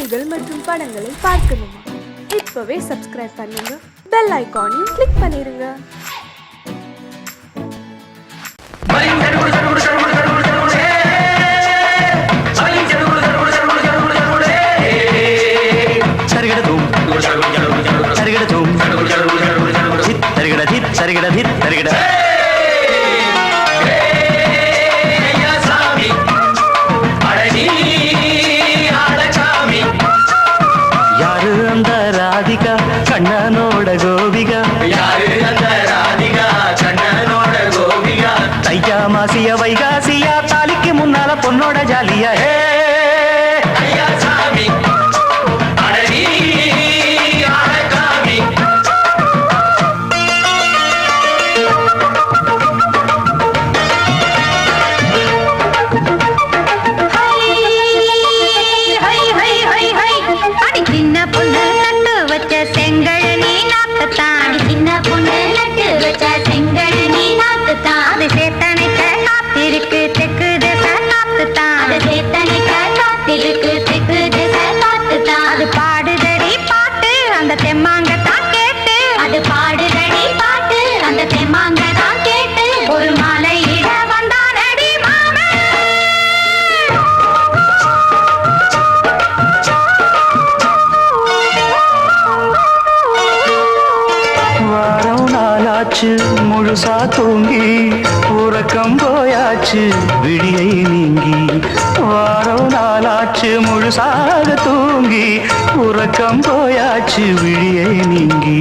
செய்திகள் மற்றும் படங்களை பார்க்கணுமா? இப்பவே சப்ஸ்கிரைப் பண்ணுங்க, பெல் ஐகானையும் கிளிக் பண்ணிருங்க. கண்ணனோட கோபிகா யாரு அந்த ராதிகா? கண்ணனோட கோபிகா தையா மாசிய வைகாசியா தாலிக்கு முன்னால பொண்ணோட ஜாலியா ஐயா சாமி அடடி ஆடகாமி ஹை ஹை ஹை ஹை அடி சின்ன பொண்ணு நட்டு வச்ச செங்கல் நீ நாக்குத்தான். சின்ன பொண்ணு நட்டு வச்ச செங்கல் நீ நாக்குத்தான். அது சேத்தனைக்க காத்திருக்கு தெற்கு திசை காத்துத்தான். அது சேத்தனைக்க காத்திருக்கு தெற்கு திசை காத்துத்தான். அது பாடுதடி பாட்டு அந்த தெம்மாங்கத்தான் கேட்டு. அது பாடுதடி பாட்டு அந்த தெம்மாங்கத்தான் கேட்டு. ஒரு மாலை இட வந்தானடி மாமே. வாரம் நாளாச்சு முழுசா தூங்கி உறக்கம் போயாச்சு விடியை நீங்கி. வாரம் நாளாச்சு முழுசாக தூங்கி உறக்கம் போயாச்சு விடியை நீங்கி.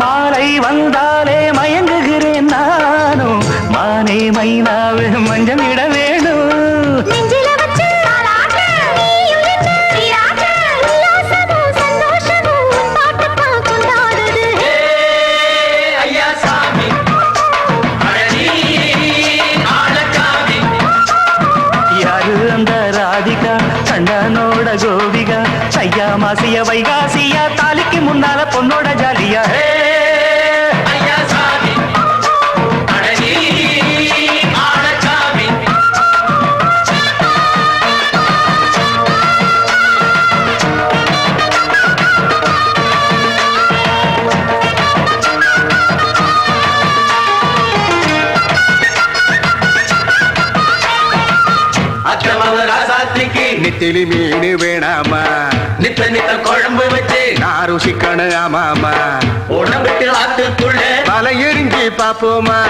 மாலை வந்தாலே மயங்குகிறேன் நானும் மானே மைனாவே மஞ்சள் இட வேணும். கண்ணனோட கோபிகா ஐயா மாசிய வைகாசியா தாலிக்கு முன்னால பொண்ணோட ஜாலியா ஐயா சாமி அடடி ஆடசாமி. நித்திலி மீனு வேணாமா? நித்த நித்த குழம்பு வச்சு நான் ருசிக்கணும் ஆமாமா. உடம்புக்கு ஆத்துக்குள்ள பல எரிஞ்சு பாப்போமா?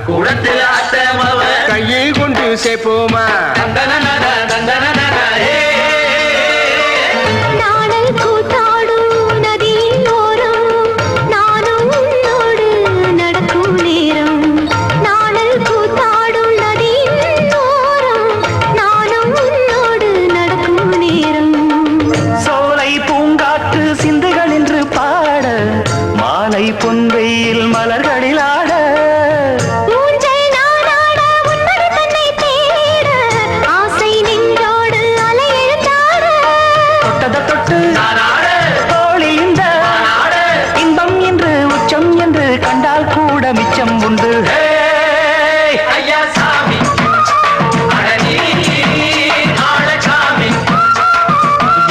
குடத்துல ஆத்தமாவ கையை கொண்டு சேர்ப்போமா? தந்தன தந்தன நாடல் கூத்தாடும் நதியோரம் நானும் உன்னோடு நடக்கும் நேரம். நாடல் கூத்தாடும் நதியோரம் நானும் உன்னோடு நடக்கும் நேரம். சோலை பூங்காற்று சிந்துகள் என்று பாட மாலை பொன்வெயில் மலர்களில் ஆட. ஊஞ்சல் நானாட உன்மடி தன்னை தேட ஆசை நின்றோடு அலை எழுந்தாட. தொட்டத தொட்டு தோழி இந்த இன்பம் என்று உச்சம் என்று கண்டால் கூட மிச்சம் உண்டு. ஐயா சாமி அடடி ஆடசாமி.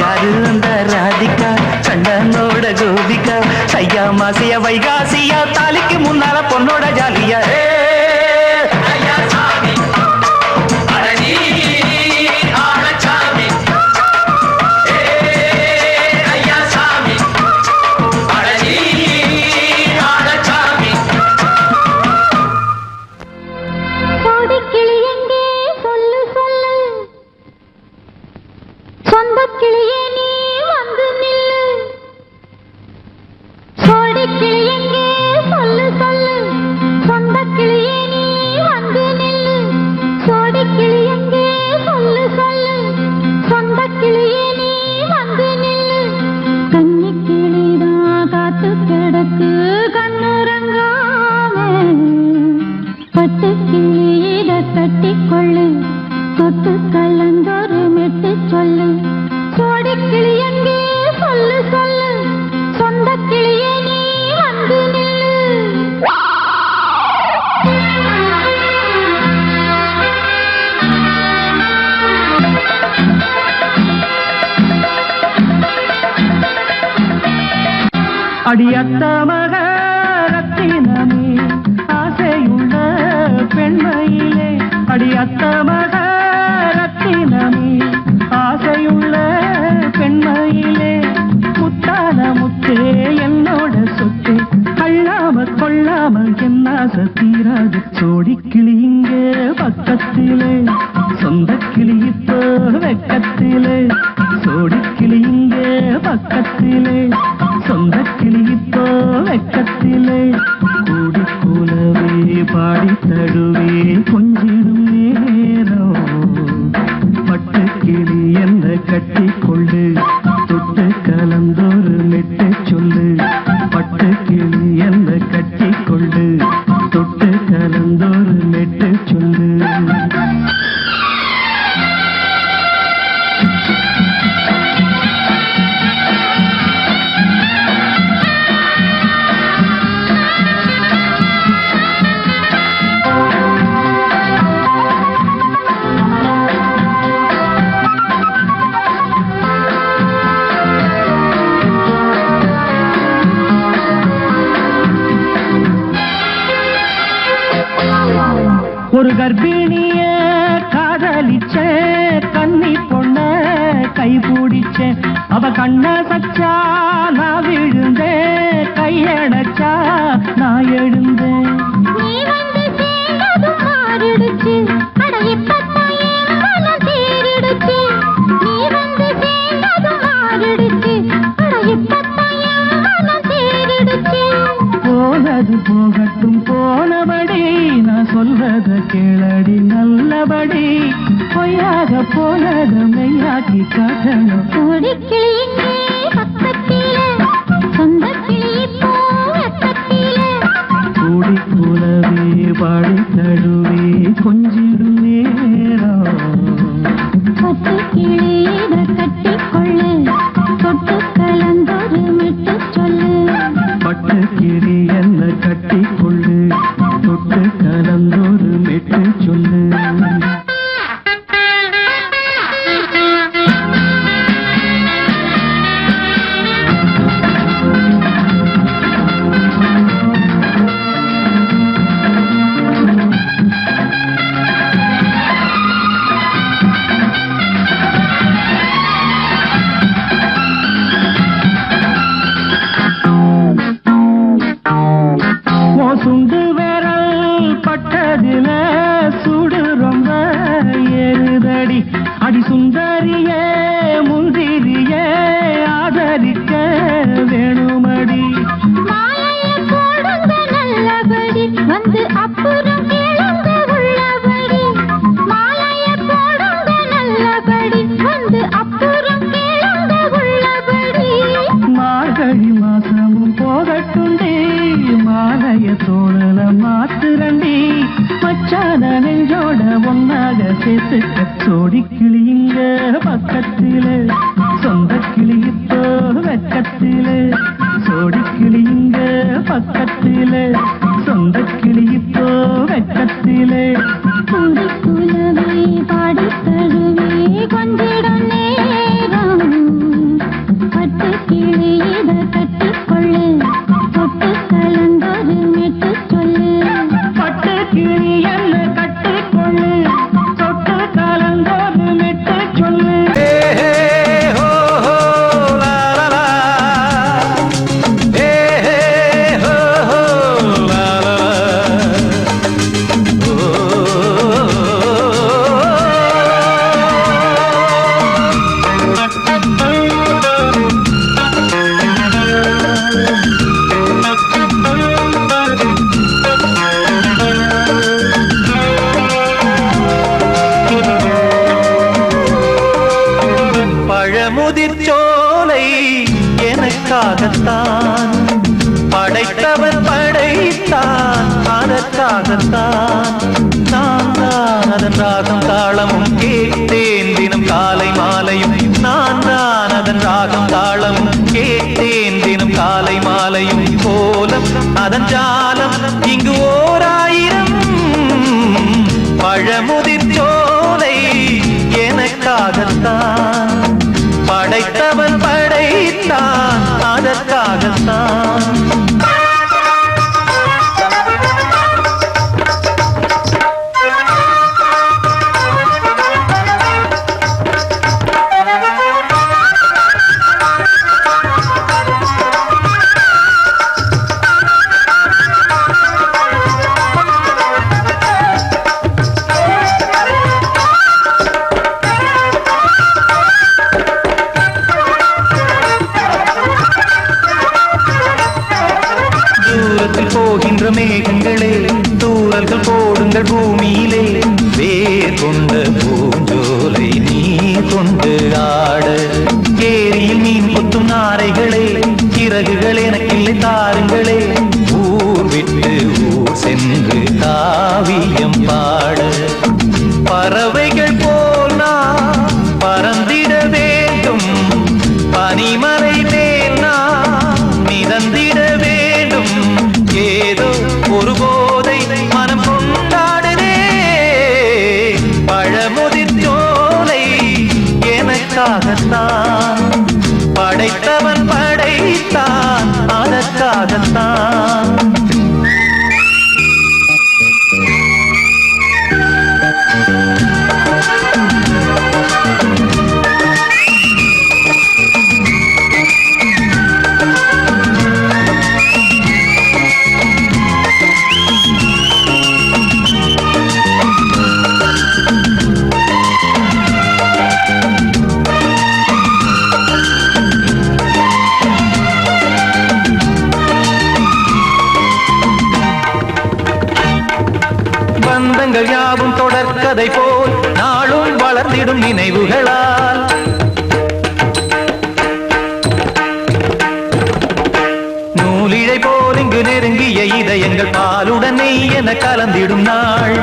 யாரு அந்த ராதிகா? கண்ணனோட கோபிகா ஐயா மாசிய வைகாசியா தாலிக்கு முன்னால பொண்ணோட ஜாலியா ஐயா சாமி அடடி ஆடசாமி. ஐயா சாமி அடடி ஆடசாமி. கோடிக்கிளி எங்கே சொல்லு சொல்லு, சொந்தக் கிளியே நீ வந்து நில்லு. கோடிக்கிளி எங்கே சொல்லு சொல்லு, சொந்தக் கிளியே நீ வந்து நில்லு. கோடிக்கிளி எங்கே சொல்லு சொல்லு, சொந்தக் கிளியே நீ வந்து நில்லு. கன்னிக் கிளிதான் காத்து கிடக்கு கண்ணுறங்காம, பட்டு கிளியிட கட்டிக்கொள்ளு தொட்டு கலந்தொரு மெட்டு சொல்லு. கோடிக்கிளி எங்கே சொல்லு சொல்லு, சொந்தக் கிளியே நீ வந்து நில்லு. அடியத்த மகரத்தினமே ஆசையுள்ள பெண்மையிலே அடியத்த மகரத்தினமே ஆசையுள்ள பெண்மையிலே முத்தான முத்தே என்னோட சொத்தே அள்ளாம கொள்ளாம என்ன சத்தீராது சோடிக்கிளி இங்கே பக்கத்திலே சொந்த கிளி இப்போ வெக்கத்திலே சோடிக்கிளி இங்கே பக்கத்திலே சொந்த கிளி இப்போ வெக்கத்திலே கூடி கூலவே பாடி தடுவே கொஞ்சிடும் நேரம் பட்டு கிளி என்ன கட்டி கொண்டு தொட்டு கலந்தோறு மெட்டு சொல்லு பட்டு கிளி என்ன கட்டி கொண்டு தொட்டு கலந்தோறு மெட்டு சொல்லு ஒரு கர்ப்பிணிய காதலிச்ச கன்னி பொண்ண கை பிடிச்ச அவ கண்ண சச்சா நான் விழுந்தேன் கையடைச்சா நான் எழுந்தேன் நீ வந்து சேர்ந்ததும் மாறிடுச்சு அட இப்பத்தான் என் மனம் தேறிடுச்சு நீ வந்து சேர்ந்ததும் மாறிடுச்சு அட இப்பத்தான் என் மனம் தேறிடுச்சு போனது போகட்டும் போனபடி நான் சொல்றத கேளடி நல்லபடி பொய்யாக போனது மெய்யாக்கி காட்டணும் கோடிக்கிளி இங்கே பக்கத்திலே சொந்த கிளி இப்போ வெக்கத்திலே கூடி கூலவே பாடி தடுவே கொஞ்சிடும் நேரம் பட்டு கிளி இதை கட்டிக்கொள்ளு தொட்டு கலந்தொரு மெட்டு சொல்லு பட்டு கிளி என்ன கட்டி கொள்ளு தொட்டு கலந்தோறு மெட்டு சொல்லு சுண்டு விரல் பட்டதில சுடு ரொம்ப ஏறுதடி அடி சுந்தரியே முந்திரியே ஆதரிக்க வேணுமடி மாலைய போடுங்க நல்லபடி வந்து அப்புறம் கேளுங்க உள்ளபடி மாலைய போடுங்க நல்லபடி வந்து அப்புறம் கேளுங்க உள்ளபடி மார்கழி மாசமும் போகட்டுண்டி மாலைய தோழல மாத்துரண்டி மச்சான நெஞ்சோட ஒன்னாக சேர்த்துக்க சோடி கிளி இங்க பக்கத்திலே சொந்த கிளி இப்போ வெக்கத்திலே சோடி கிளி இங்க பக்கத்திலே சொந்த கிளி இப்போ வெக்கத்திலே கூடி குலவே பாடி தழுவே கொஞ்சிடும் நேரம் பட்டு கிளி இதை கட்டிக்கொள்ளு தொட்டு கலந்தொரு மெட்டு சொல்லு பட்டு கிளி என்ன கட்டிக்கொள்ளு தொட்டு கலந்தோறு மெட்டு சொல்லு பழமுதிர்ச்சோலை எனக்காகத்தான் படைத்தவன் படைத்தான் அதற்காகத்தான் நான் தான் அதன் ராகம் தாளமும் கேட்டேன் தினம் காலை மாலையும் நான் தான் அதன் ராகம் தாளமும் கேட்டேன் தினம் காலை மாலையும் கோலம் அதன் ஜாலம் இங்கு ஓராயிரம் பழமுதிர்ச்சோலை எனக்காகத்தான் படைத்தவன் படைத்தான் அதற்காகத்தான் எங்கள் பூமியிலே வேர் கொண்ட பூஞ்சோலை நீ கொண்டு ஆட ஏரியில் மீன் கொத்தும் நாரைகளே இறகுகள் எனக்கில்லை தாருங்களே ஊர் விட்டு ஊர் சென்று காவியம் பாட பறவைகள் போல் நான் பறந்திட வேண்டும் பனிமலை மேல் நான் மிதந்திட வேண்டும் ஏதோ ஒரு போதை மனம் கொண்டாடுதே பழமுதிர் சோலை எனக்காகத்தான் படைத்தவன் படைத்தான் அதற்காகத்தான் பந்தங்கள் யாவும் தொடர்கதை போல் நாளும் வளர்ந்திடும் நினைவுகளால் நூலிழை போல் இங்கு நெருங்கிய இதயங்கள் பாலுடன் நெய் என கலந்திடும் நாள்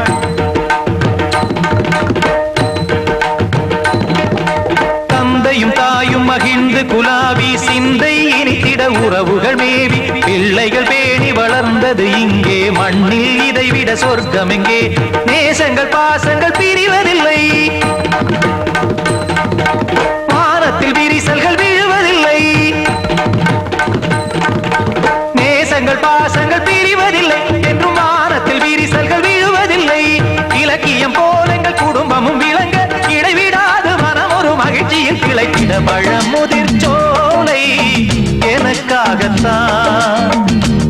தந்தையும் தாயும் மகிழ்ந்து குலாவி சிந்தை இனித்திட உறவுகள் மேவி பிள்ளைகள் பேணி வளர்ந்தது இங்கே மண்ணில் இதைவிட சொர்க்கம் எங்கே நேசங்கள் பாசங்கள் பிரிவதில்லை வானத்தில் விரிசல்கள் விழுவதில்லை நேசங்கள் பாசங்கள் பிரிவதில்லை என்றும் வானத்தில் விரிசல்கள் விழுவதில்லை இலக்கியம் போல எங்கள் குடும்பமும் விளங்க இடைவிடாது மனம் ஒரு மகிழ்ச்சியில் கிளைத்திட பழமுதிர் சோலை எனக்காகத்தான்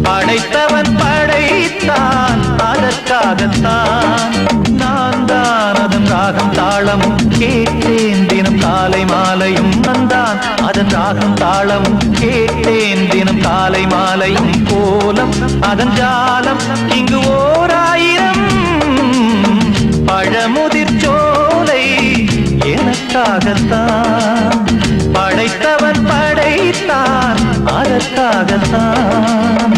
படைத்தவன் படைத்தான் அதற்காகத்தான் நான் தான் அதன் ராகம் தாளமும் கேட்டேன் தினம் காலை மாலையும் நந்தான் அதன் ராகம் தாளமும் கேட்டேன் தினம் காலை மாலையும் கோலம் அதன் ஜாலம் இங்கு ஓர் ஆயிரம் பழமுதிர் சோலை எனக்காகத்தான் படைத்தவன் படைத்தான் அதற்காகத்தான்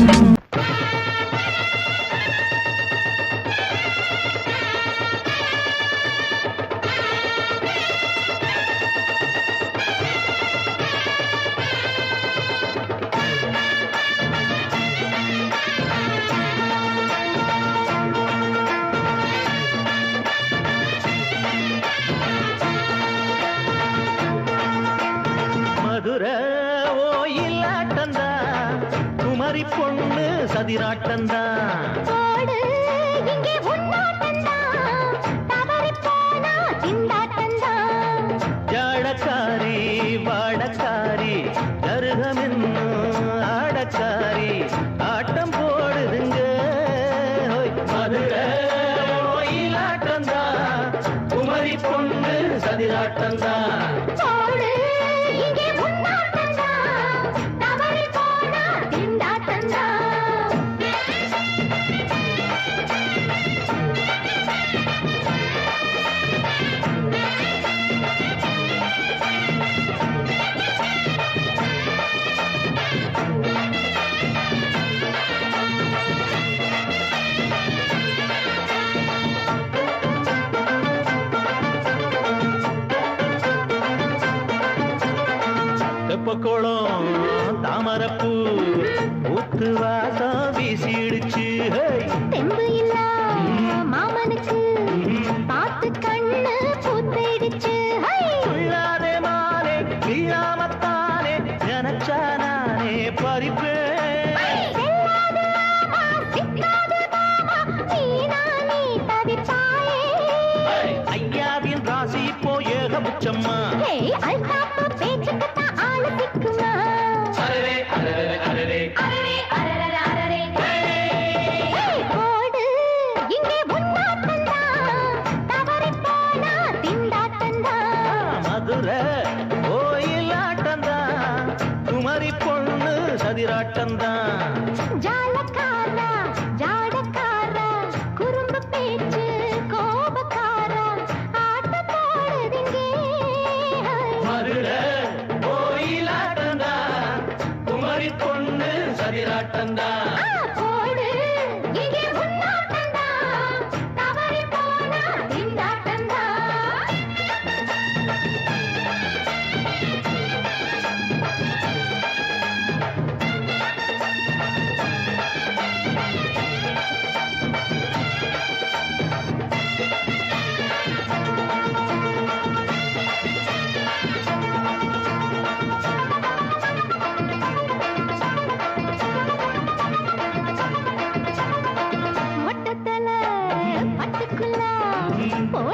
மதுர ஓயிலாட்டந்தா குமரி பொண்ணு சதிராட்டந்தா போடு இங்கே உன்னாட்டந்தா தவறி போனா திண்டாட்டந்தா ஜாடக்காரி வாடக்காரி கருகமென்னு ஆடக்காரி ஆட்டம் போடுதுங்க மதுர ஓயிலாட்டந்தா குமரி பொண்ணு சதிராட்டந்தா போடு இங்கே உன்னாட்டந்தா தவறி போனா திண்டாட்டந்தா தெப்பக்குளம் தாமரப்பூ ஊத்து வாசம் வீசிடுச்சு தெம்பு இல்ல மாமனுக்கு பார்த்து கண்ணு பூத்திடுச்சு உள்ளாதே மாலே இல்லாமத்தானே நினைச்சா நானே பறிப்பேன் ஐயாவின் ராசி இப்போ ஏகபட்சம்மா மதுர கோயிலாட்டந்தா குமரி பொண்ணு சதிராட்டந்தா ஜாலக்காரா ஜாடக்காரா குறும்பு பேச்சு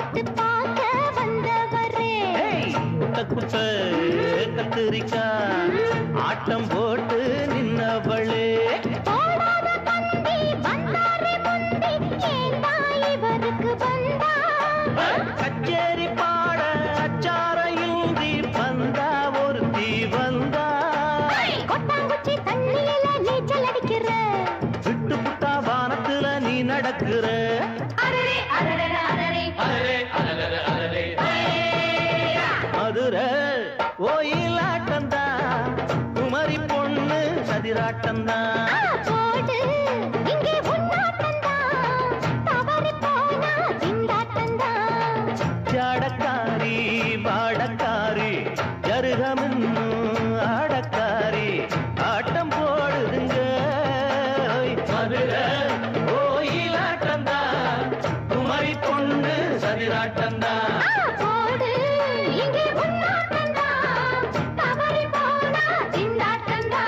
தொட்டு பார்க்க வந்தவரே. குத்த கத்திரிக்கா ஆட்டம் போட்டு நின்னவளே. போடாத தந்தி வந்தாரே முந்தி, ஏண்டா இவருக்கு வந்தா? கச்சேரி பாட அச்சார இந்தி வந்தா ஒருத்தி வந்தா. கொட்டாங்குச்சி தண்ணியில நீச்சல் அடிக்கிற, விட்டு புட்டா வானத்துல நீ நடக்கிற. அரரே அரரே அரரே அரரே மதுரை கோயிலாட்டந்தா, குமரி பொண்ணு சதிராட்டந்தா. போடு இங்கே உன்னாட்டந்தா, தவறி போனா திண்டாட்டந்தா. ஜாடக்காரி பாடக்காரி ஜருகமின்னு ஆடக்காரி ஆட்டம் போடுதுங்க. மதுரை கோயிலாட்டந்தா, குமரி பொண்ணு சதிராட்டந்தா. போடு இங்கே உன்னாட்டந்தா, தவறி போனா திண்டாட்டந்தா.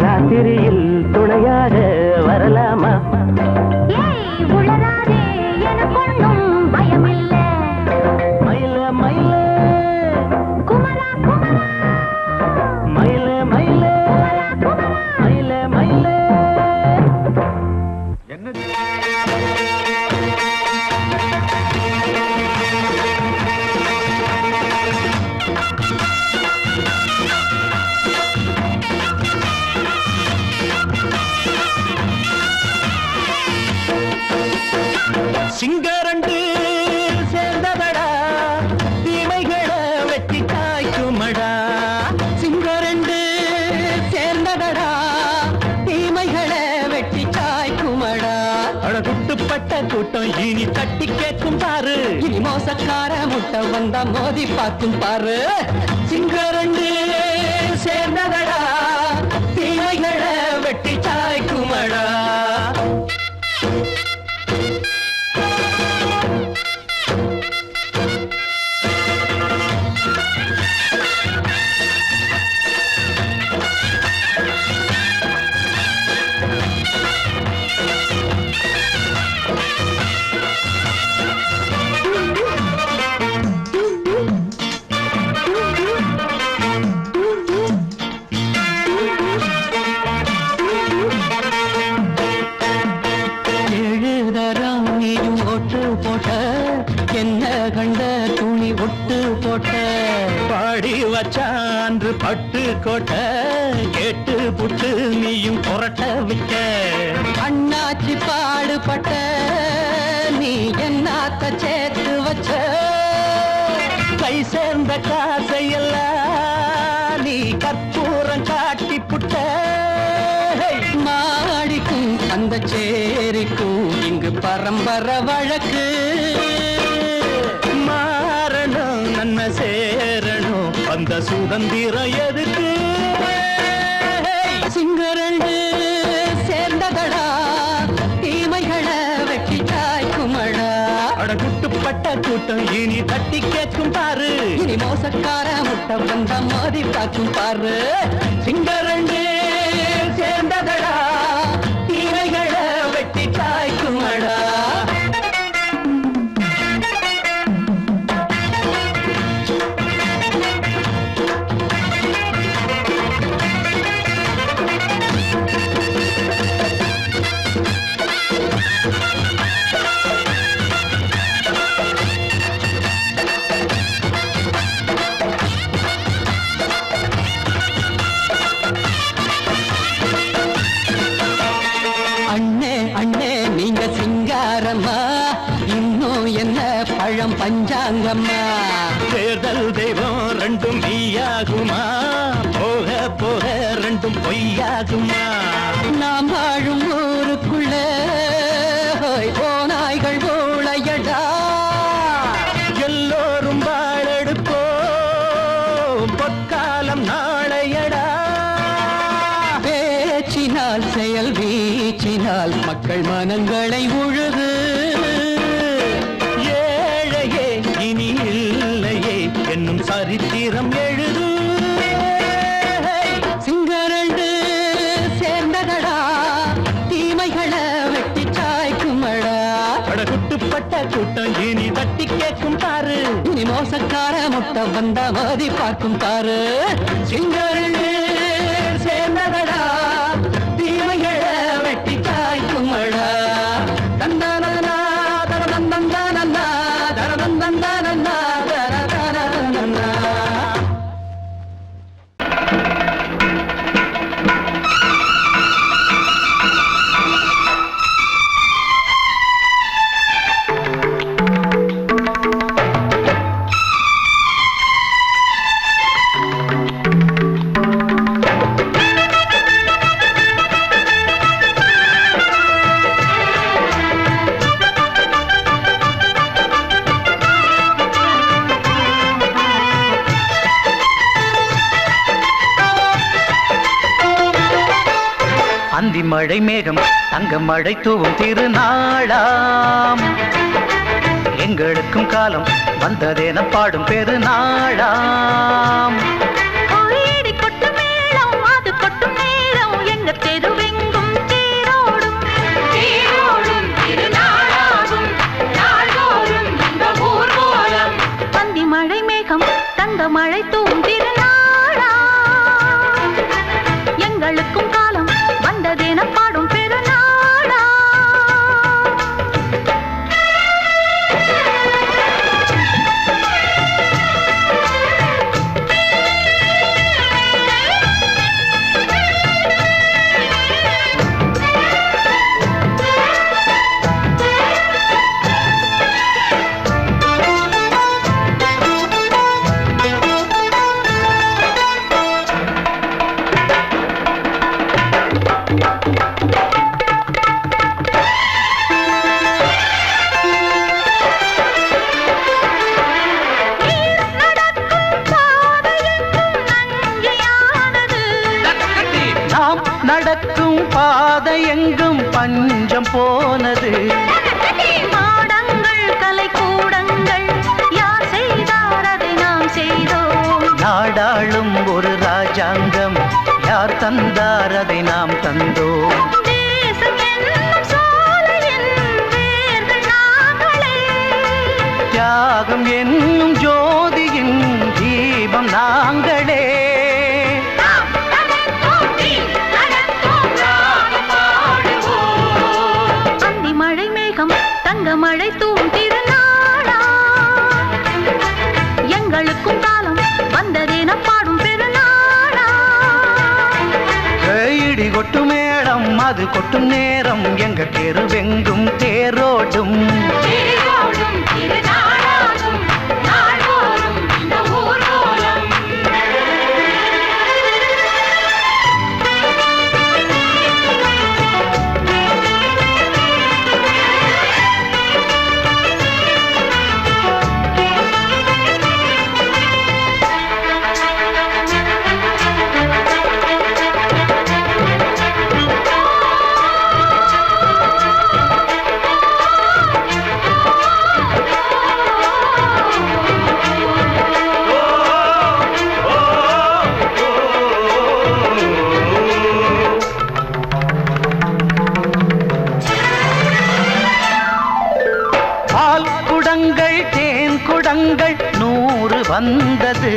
ராத்திரியில் துணையாக வரலாமா? உளராதே எனக்கொன்னும் பயமில்லை. மயில மயில குமரா குமரா மயில மயில மயில மயில சிங்கரண்டு சேர்ந்ததடா தீமைகளை வெட்டி காய்க்குமடா. சிங்கரண்டு சேர்ந்ததடா தீமைகளை வெட்டி காய்க்குமடா. அழகுட்டுப்பட்ட கூட்டம் இனி தட்டி கேட்கும் பாரு. இனி மோசக்கார முட்டை வந்தா மோதி பார்க்கும் பாரு. சிங்கரண்டு சேர்ந்ததடா தீமைகளை வெட்டி காய்க்குமடா. பாடி வச்சான்று பட்டு கோட்ட கேட்டு புட்டு நீயும் புரட்ட விட்ட. அண்ணாச்சி பாடுபட்ட நீ என்னாத்த சேர்த்து வச்ச. கை சேர்ந்த காசையெல்லாம் நீ கற்பூரம் காட்டி புட்ட. மாடிக்கும் அந்த சேரிக்கும் இங்கு பரம்பரை வழக்கு. மாறணும் நன்மை சேரணும் அந்த சுதந்திரம் எதுக்கு? சிங்கரண்டு சேர்ந்ததடா தீமைகளை வெட்டி காய்க்குமடா. அடகுட்டுப்பட்ட கூட்டம் இனி தட்டி கேட்கும் பாரு. இனி மோசக்கார முட்டை வந்த மோதி பார்க்கும் பாரு. சிங்கரண்டு சேர்ந்ததடா தீமைகளை வெட்டி காய்க்குமடா. பஞ்சாங்கம்மா தேர்தல் தெய்வம் ரெண்டும் மெய்யாகுமா? போக போக ரெண்டும் பொய்யாகுமா? நாம் வாழும் ஊருக்குள்ள ஓநாய்கள் ஊழையடா. எல்லோரும் வாழெடுப்போம் பொற்காலம் நாளையடா. பேச்சினால் செயல் வீச்சினால் மக்கள் மனங்களை உழுது. என்னும் சரித்திரம் எழுது. சிங்கரண்டு சேர்ந்ததடா தீமைகளை வெட்டி சாய்க்குமடா. அடகுட்டுப்பட்ட கூட்டம் இனி தட்டி கேட்கும் பாரு. இனி மோசக்கார முட்டை வந்த மோதி பார்க்கும் பாரு. சிங்கரண்டு சேர்ந்ததடா தீமைகளை அந்தி மழை மேகம் தங்க மழை தூவும் திருநாளாம் எங்களுக்கும் காலம் வந்ததென பாடும் பெருநாளாம் கோயிடி கொட்டும் மேளம் அது கொட்டும் நேரம் எங்க தெருவெங்கும் தேரோடும் தேரோடும் திருநாளாகும் நாள்தோறும் இந்த ஊர்வலம் பந்தி மழை மேகம் தங்க மழை தூவும் திருநாளா எங்களுக்கும் காலம் வந்ததென பாடும் பெருநாளா நடக்கும் பாதை எங்கும் பஞ்சம் போனது மாடங்கள் கலை கூடங்கள் யார் செய்தார் அதை நாம் செய்தோம் நாடாளும் ஒரு ராஜாங்கம் யார் தந்தார் அதை நாம் தந்தோம் தேசம் என்னும் சோலையின் வேர்கள் நாங்களே தியாகம் என்னும் ஜோதியின் தீபம் நாங்களே தங்க மழை தூவும் திருநாளா எங்களுக்கும் காலம் வந்ததென பாடும் பெருநாளா இடி கொட்டும் மேளம் அது கொட்டும் நேரம் எங்க தெருவெங்கும் தேரோடும் தேரோடும் திருநாளாகும் நாள்தோறும் இந்த ஊர்வலம் குடங்கள் 100 வந்தது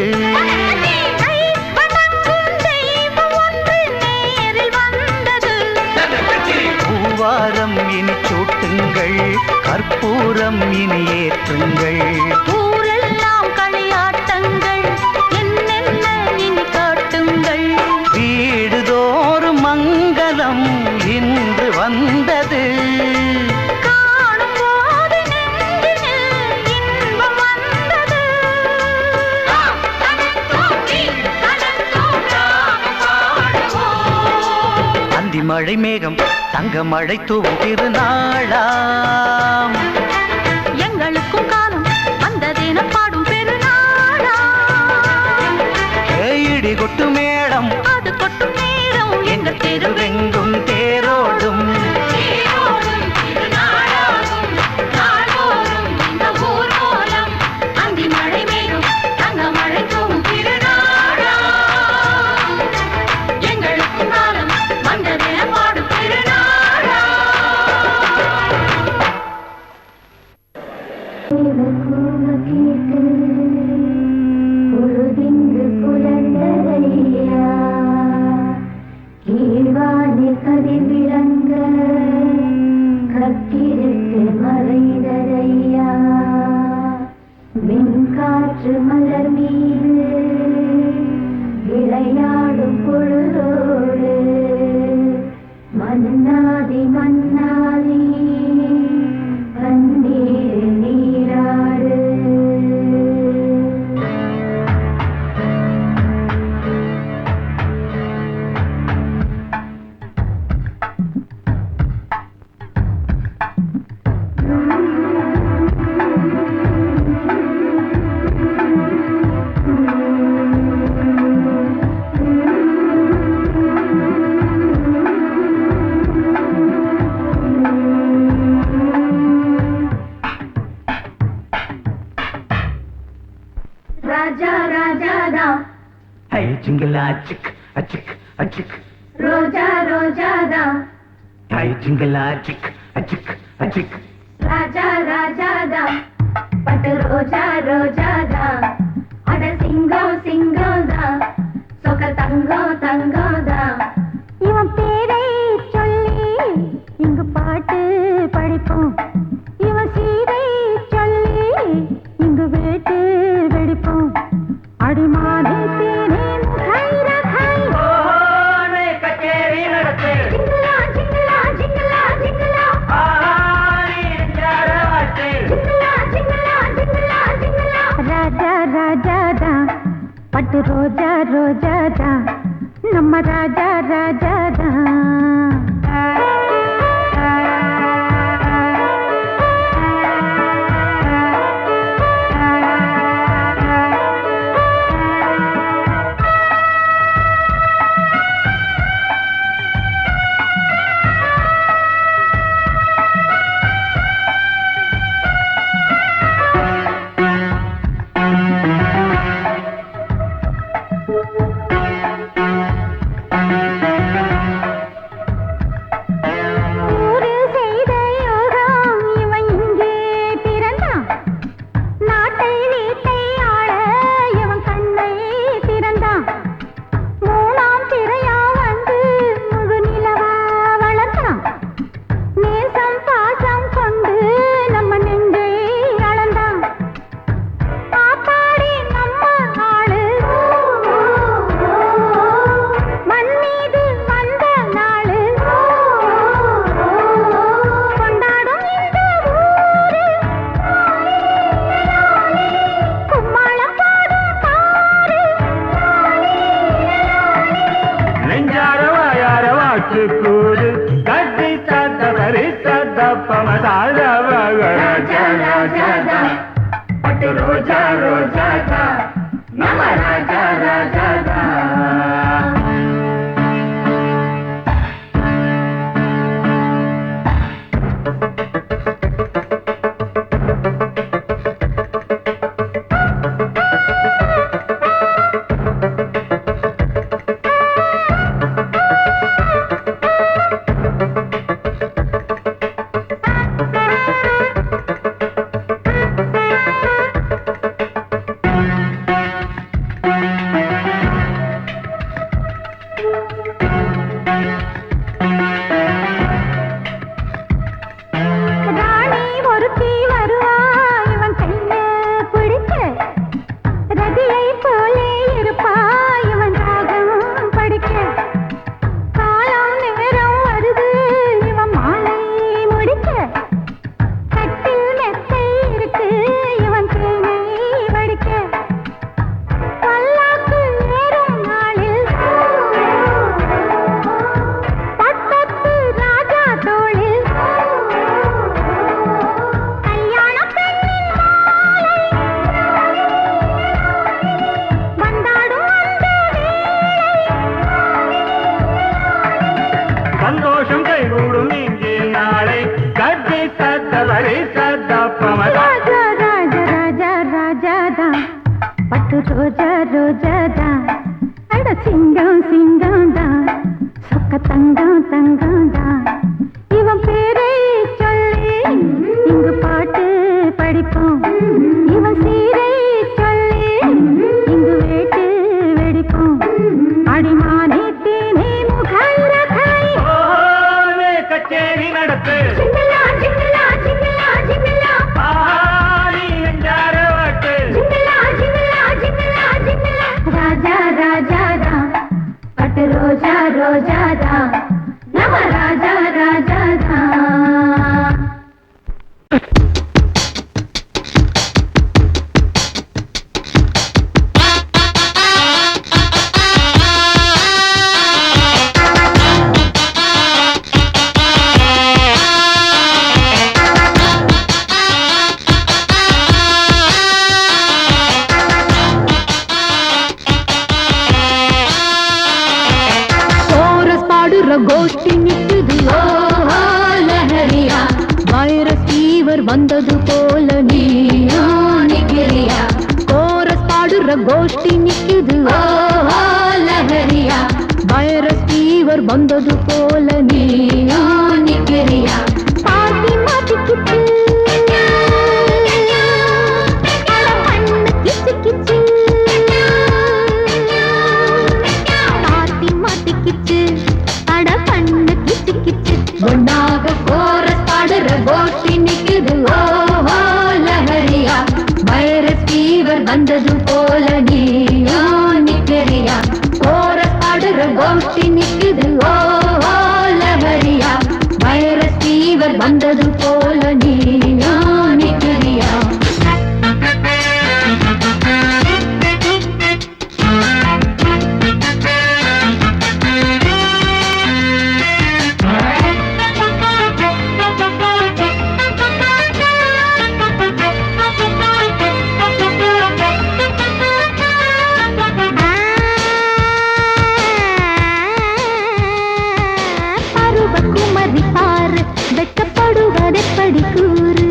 பூவாரம் இனி சூட்டுங்கள் கற்பூரம் இனி ஏற்றுங்கள் ஊரெல்லாம் களியாட்டங்கள் என்னென்ன இனி காட்டுங்கள் வீடுதோறும் மங்களம் இன்று வந்தது மழை மேகம் தங்க மழை தூவும் திருநாளாம் எங்களுக்கும் காலம் வந்ததென பாடும் பெருநாளா இடி கொட்டு மேளம் அது கொட்டும் நேரம் எங்க தெருவெங்கும் தேரோடும் காற்று மலர் மீது விளையாடும் பொழுதோடு மன்னாதி மன்னாதி கண்ணீர் நீராடு ஜிங்கிளா சிக் அச்சிக் அச்சிக் ரோஜா ரோஜாதா தாய் ஜிங்கிளா சிக் அச்சிக் அச்சிக் ராஜா ராஜாதா பட்டு ரோஜா ரோஜாதா அட சிங்கம் சிங்கம்தா சொக்க தங்கம் தங்கம்தா இவன் பேரை சொல்லி இங்கு பாட்டு படிப்போம் இவன் சீரை சொல்லி இங்கு வேட்டு வெடிப்போம் அடிமானே தேனே முகை ரகை கச்சேரி நடத்து ஜிங்கலா ஜிங்கலா ஜிங்கலா ஜிங்கலா ஜிங்கலா ஜிங்கலா ஜிங்கலா ஜிங்கலா ராஜா ராஜாதா பட்டு ரோஜா ரோஜாதா நம்ம ராஜா ராஜாதா ராஜா ராஜாதா பட்டு ரோஜா ரோஜாதா நம்ம ராஜா ராஜாதா ரோஜா ரோஜாதா அட சிங்கம் சிங்கம்தா சொக்க தங்கம் தங்கம்தா இவன் பேரை சொல்லி இங்கு பாட்டு படிப்போம் இவன் சீரை சொல்லி இங்கு வேட்டு வெடிப்போம் அடிமானே தேனே முகை ரகை கச்சேரி நடத்து ஜிங்கலா ஜிங்கலா ஜிங்கலா ஜிங்கலா ராஜா ராஜாதா பட்டு ரோஜா ரோஜாதா நம்ம ராஜா ராஜாதா கோஷ்டி நிக்குது லஹரியா வைரஸ் ஃபீவர் வந்தது போல நீயா நிக்கிறியா கோரஸ் பாடுற கோஷ்டி நிக்குது வந்தது போல நீயா நிக்கிறியா பாட்டி மாட்டிக்கிட்டு கிச்சு கிச்சு பாட்டி மாட்டிக்கிச்சு அட பண்ணு கிச்சு கிச்சு ஒன்னாக கோரஸ் பாடுற கோஷ்டி நிக்குது ஓஹோ லஹரியா வைரஸ் ஃபீவர் வந்தது போல நீயா நிக்கிறியா கோரஸ் பாடுற கோஷ்டி நிக்குது ஓஹோ லஹரியா வைரஸ் ஃபீவர் வந்தது போல நீயா நிக்கிறியா பருவக்குமரி பாரு வெட்டப்படுவதெப்படி கூறு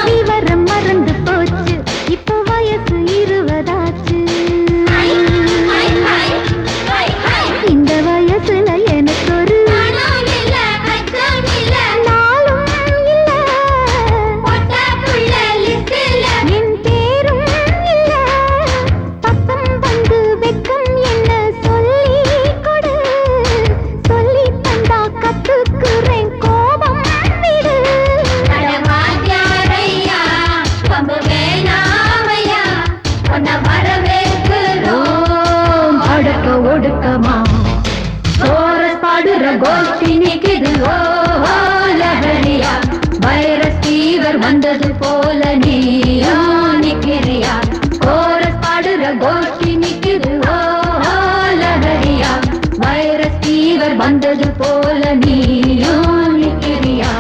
விவரம் மறந்து போச்சு இப்போ வயசு 20 ஆச்சு இந்த வயசுல எனக்கு ஒரு நாளும் இல்ல என் பேரும் இல்ல பக்கம் வந்து வெக்கம் என்ன சொல்லி கொடு சொல்லி தந்தா கத்துக்குறேன் கோபம் விடு அடக்க ஒடுக்கமா கோரஸ் பாடுற கோஷ்டி நிக்குது ஓஹோ லஹரியா வைரஸ் ஃபீவர் வந்தது போல நீயா நிக்கிறியா கோரஸ் பாடுற கோஷ்டி நிக்குது ஓஹோ லஹரியா வைரஸ் ஃபீவர் வந்தது போல நீயா நிக்கிறியா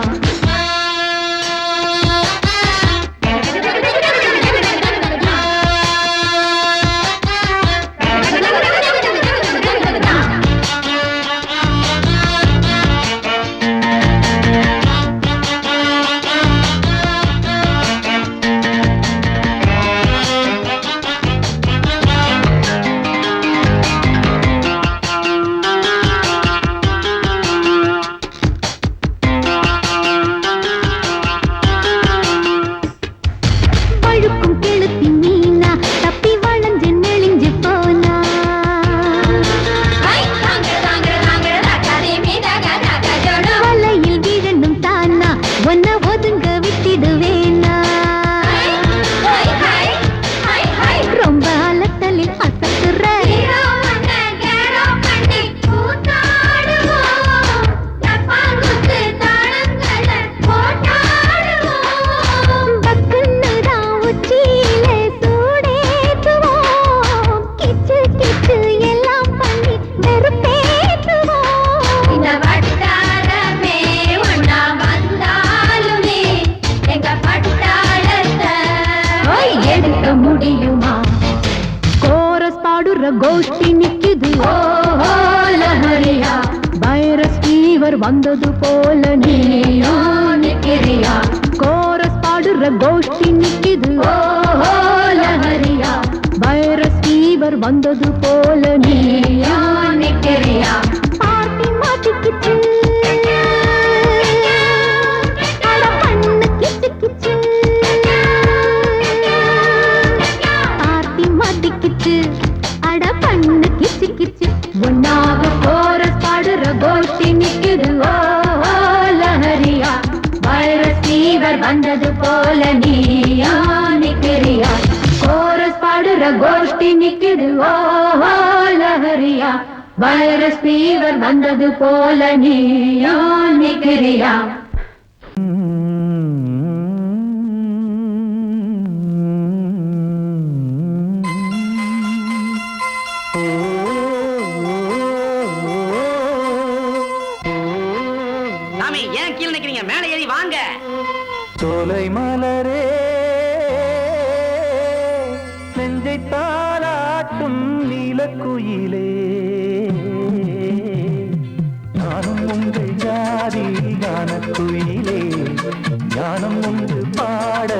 பழுக்கும் கெளுத்தி மீனா தப்பி வளைஞ்சு நெளிஞ்சு போனா வலையில் விழணும் தானா ஒன்ன ஒதுங்க விட்டிடுவேனா ரொம்ப அலட்டலில் அசத்துற பக்குன்னுதான் உச்சியிலே சூடேத்துவோம் கிச்சு கிச்சு எல்லாம் பண்ணி வெறுப்பேத்துவோம் இந்த வட்டாரமே ஒன்னா வந்தாலுமே எங்க பட்டாளத்தை எடுக்க முடியுமா கோரஸ் பாடுற கோஷ்டி நிக்குது ஓஹோ லஹரியா வைரஸ் ஃபீவர் வந்தது போல நீயா நிக்கிறியா கோரஸ் பாடுற கோஷ்டி நிக்குது ஓஹோ லஹரியா வைரஸ் ஃபீவர் வந்தது போல நீயா நிக்கிறியா பாட்டி மாட்டிக்கிச்சு அட பண்ணு கிச்சு கிச்சு பாட்டி மாட்டிக்கிச்சு அட பண்ணு கிச்சு கிச்சு ஒன்னாக கோரஸ் பாடுற கோஷ்டி நிக்குது ஓஹோ லஹரியா வைரஸ் ஃபீவர் வந்தது போல நீயா நிக்கிறியா கோரஸ் பாடுற கோஷ்டி நிக்குது ஓஹோ லஹரியா வைரஸ் ஃபீவர் வந்தது போல நீயா நிக்கிறியா சாமி ஏன் கீழே நிக்கிறீங்க மேலே ஏறி வாங்க சோலை மலரே நெஞ்சை தாளாட்டும் நீலக்குயிலே நானும் உங்கள் ஜாதி கானக்குயிலே ஞானம் உண்டு பாட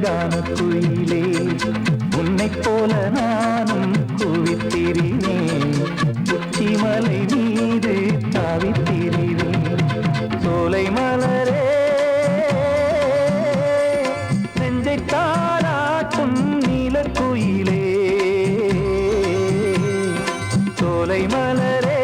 கானக்குயிலே உன்னைப் போல நானும் சோலை மலரே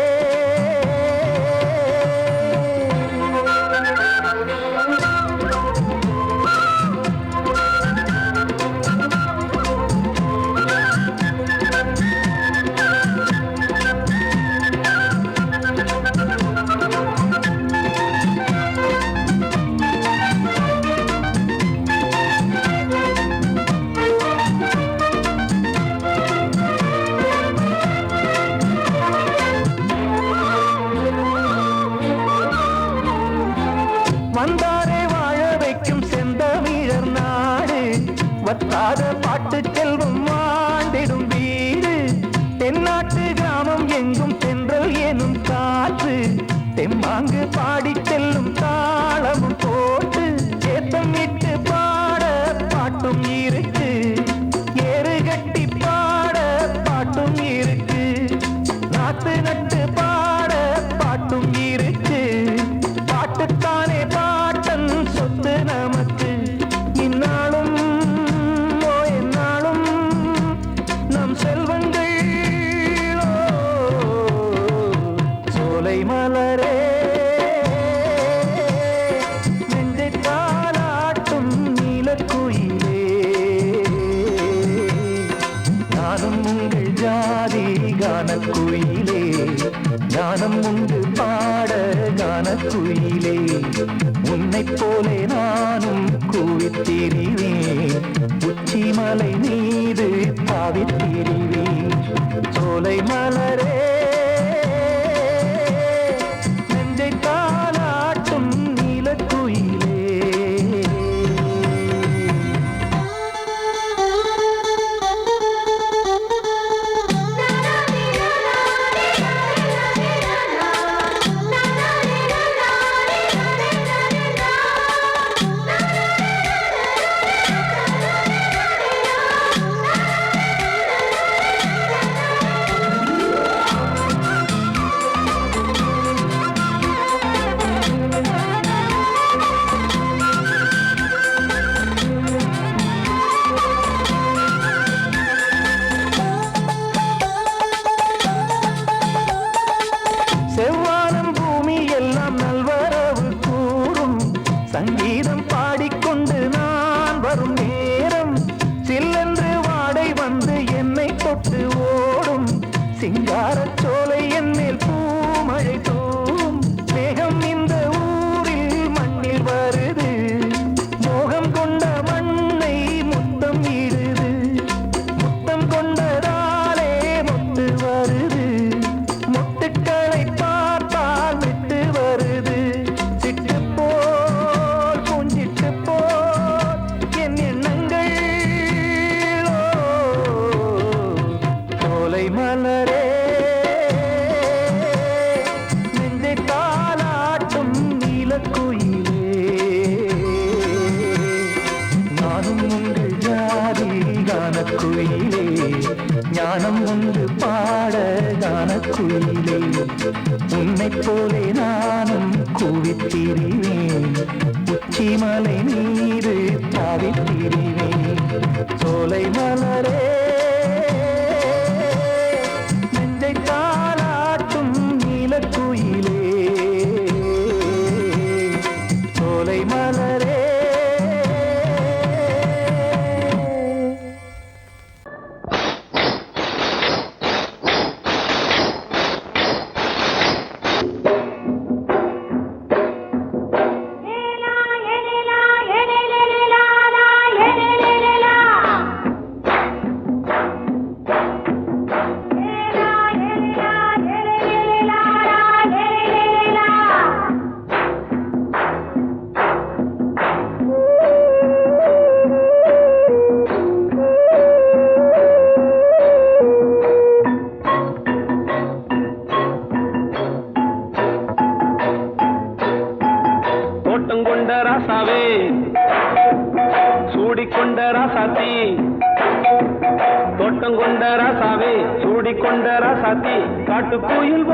வந்தாரே வாழ வைக்கும் செந்தமிழர் நாடு வத்தாத பாட்டு செல்வம் வாழ்ந்திடும் வீடு தென்னாட்டு கிராமம் எங்கும் தென்றல் எனும் காற்று தெம்மாங்கு பாடி செல்லும் தாளமும் போட்டு ஏத்தம் இட்டு பாட பாட்டும் இருக்கு ஏறு கட்டி பாட பாட்டும் இருக்கு நாத்து நட்டு பாட பாட்டும் இருக்கு பாட்டுத்தானே பாட்டன் சொத்து நமக்கு இந்நாளும் எந்நாளும் நம் செல்வங்கள் சோலை மலரே நெஞ்சை தாலாட்டும் நீலக்குயிலே நானும் உங்கள் ஜாதி கானக்குயிலே ஞானம் உண்டு பாட கானக்குயிலே உன்னைப் போலே நானும் கூவித்திரிவேன் உச்சிமலை மீது தாவித்திரிவேன் சோலை மலரே நெஞ்சை தாலாட்டும் நீலக்குயிலே செவ்வானம் பூமி எல்லாம் நல்வரவு கூறும் சங்கீதம் பாடிக்கொண்டு நான் வரும் நேரம் சில்லென்று வாடை வந்து என்னை தொட்டு ஓடும் சிங்காரச் சோலை என்னில் பூமழை தூவும் மேகம் இந்த ஊரில் மண்ணில் வருது மோகம் கொண்ட மண்ணை முத்தம் இடுது முத்தம் கொண்டதாலே முத்து வருது முட்டுக்களை பார்த்தால் விட்டு வருது சிட்டு போல் பூஞ்சிட்டு போல் என் எண்ணங்கள் சோலை மலரே நெஞ்சை தாலாட்டும் நீலக்குயிலே நானும் உங்கள் ஜாதி கானக்குயிலே ஞானம் உண்டு பாட கானக்குயிலே உன்னைப் போலே நானும் கூவித்திரிவேன் உச்சிமலை மீது தாவித்திரிவேன் சோலை மலரே நெஞ்சை தாலாட்டும் நீலக்குயிலே சோலை மலரே கொண்ட ராசாவே சூடிக்கொண்ட ராசாத்தி தோட்டம் கொண்ட ராசாவே சூடிக்கொண்ட ராசாத்தி காட்டு கோயில்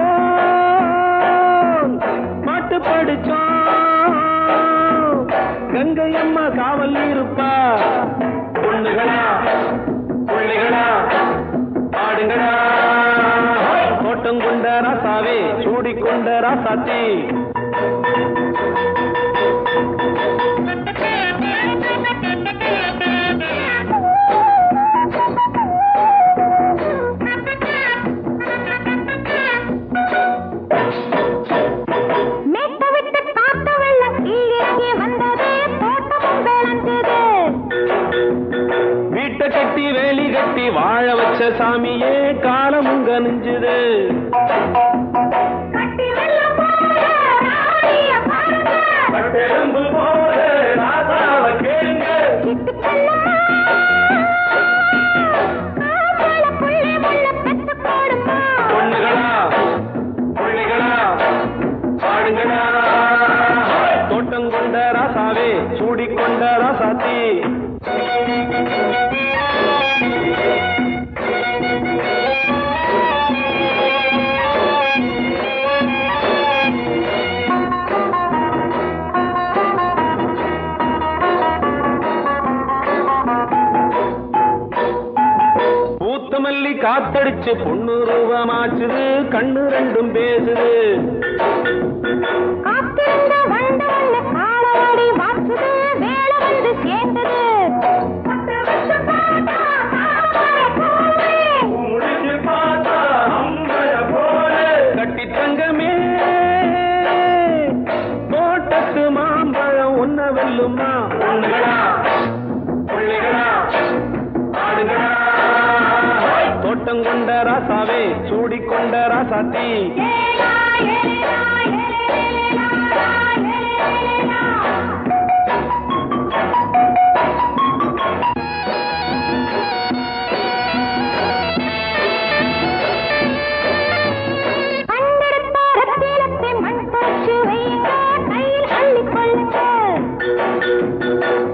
பாட்டு படிச்சோம் கங்கை அம்மா காவல் இருப்பா பொண்ணுகளா பிள்ளைகளா ஆடுங்களா தோட்டம் ரசாவே சூடிக்கொண்ட ராசாத்தி வீட்டை கட்டி வேலி கட்டி வாழ வச்ச சாமியே காலமும் கனிஞ்சுது பொண்ணுகளா புள்ளிகளா பாடுங்களா தோட்டம் கொண்ட ராசாவே சூடிக்கொண்ட ராசாத்தி பூத்தமல்லி காத்தடிச்சு பொண்ணு ரூபமாச்சுது கண்ணு ரெண்டும் பேசுது கட்டி தங்கமே தோட்டத்து மாம்பழம் ஒன்ன வெல்லுமா பொண்ணுகளா புள்ளிகளா ஆடுகளா தோட்டம் கொண்ட ராசாவே சூடிக்கொண்ட ராசாத்தி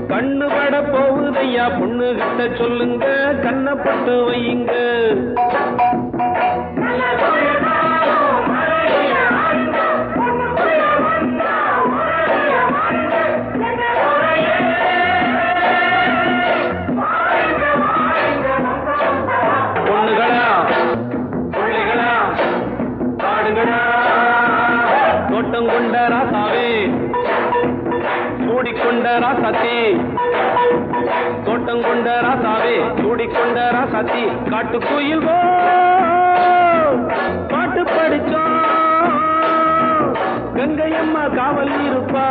கண்ணு பட போகுதையா பொண்ணு கிட்ட சொல்லுங்க கண்ணப்பட்டு வையுங்க பொண்ணுகளா புள்ளிகளா பாடுகளா தோட்டம் கொண்ட ராசாவே சூடிக்கொண்ட ராசாத்தி தோட்டம் கொண்ட ராசாவே சூடிக்கொண்ட ராசாத்தி காட்டுக்குயில் பாட்டு படிச்சோம் கங்கையம்மா காவல் இருப்பா